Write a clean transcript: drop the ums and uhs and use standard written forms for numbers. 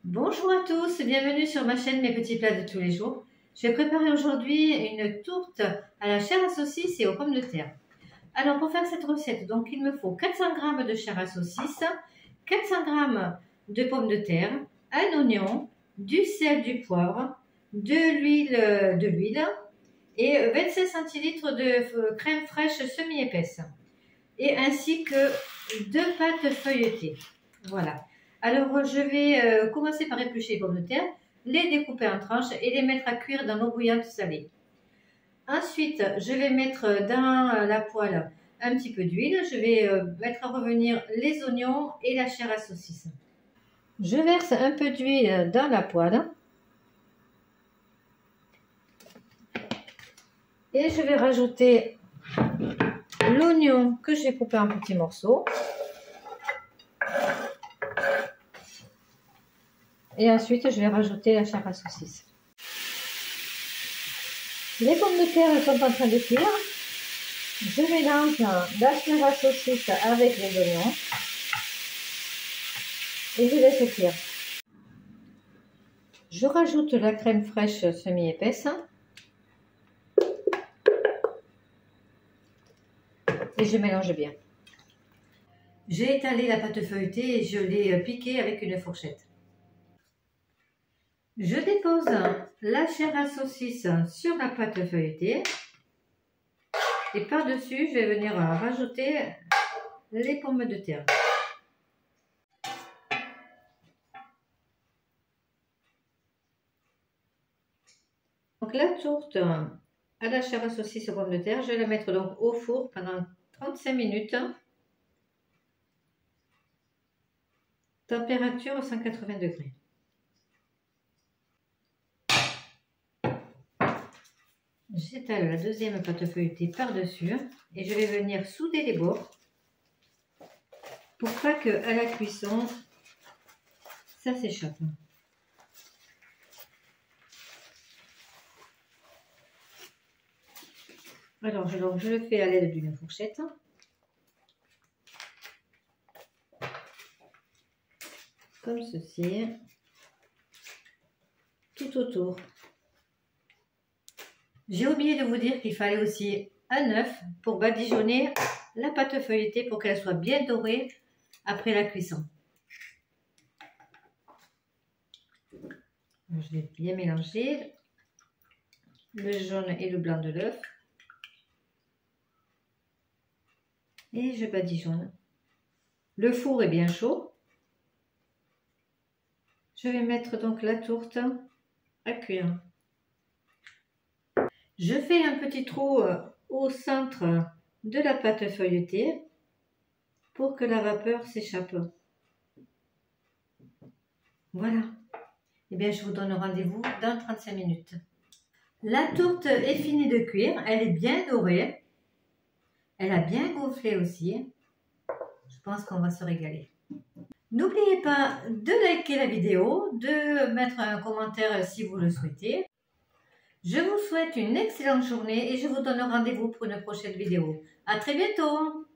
Bonjour à tous, bienvenue sur ma chaîne Mes Petits Plats de tous les jours. Je vais préparer aujourd'hui une tourte à la chair à saucisse et aux pommes de terre. Alors pour faire cette recette, donc il me faut 400 g de chair à saucisse, 400 g de pommes de terre, un oignon, du sel, du poivre, de l'huile et 25 centilitres de crème fraîche semi-épaisse et ainsi que 2 pâtes feuilletées. Voilà. Alors, je vais commencer par éplucher les pommes de terre, les découper en tranches et les mettre à cuire dans l'eau bouillante salée. Ensuite, je vais mettre dans la poêle un petit peu d'huile. Je vais mettre à revenir les oignons et la chair à saucisse. Je verse un peu d'huile dans la poêle. Et je vais rajouter l'oignon que j'ai coupé en petits morceaux. Et ensuite, je vais rajouter la chair à saucisse. Les pommes de terre sont en train de cuire. Je mélange la chair à saucisse avec les oignons. Et je laisse cuire. Je rajoute la crème fraîche semi-épaisse. Et je mélange bien. J'ai étalé la pâte feuilletée et je l'ai piquée avec une fourchette. Je dépose la chair à saucisse sur la pâte feuilletée et par-dessus, je vais venir rajouter les pommes de terre. Donc la tourte à la chair à saucisse aux pommes de terre, je vais la mettre donc au four pendant 35 minutes. Température 180 degrés. J'étale la deuxième pâte feuilletée par-dessus et je vais venir souder les bords pour pas que à la cuisson ça s'échappe. Alors je le fais à l'aide d'une fourchette. Comme ceci, tout autour. J'ai oublié de vous dire qu'il fallait aussi un œuf pour badigeonner la pâte feuilletée pour qu'elle soit bien dorée après la cuisson. Je vais bien mélanger le jaune et le blanc de l'œuf. Et je badigeonne. Le four est bien chaud. Je vais mettre donc la tourte à cuire. Je fais un petit trou au centre de la pâte feuilletée pour que la vapeur s'échappe. Voilà. Et bien, je vous donne rendez-vous dans 35 minutes. La tourte est finie de cuire. Elle est bien dorée. Elle a bien gonflé aussi. Je pense qu'on va se régaler. N'oubliez pas de liker la vidéo, de mettre un commentaire si vous le souhaitez. Je vous souhaite une excellente journée et je vous donne rendez-vous pour une prochaine vidéo. À très bientôt!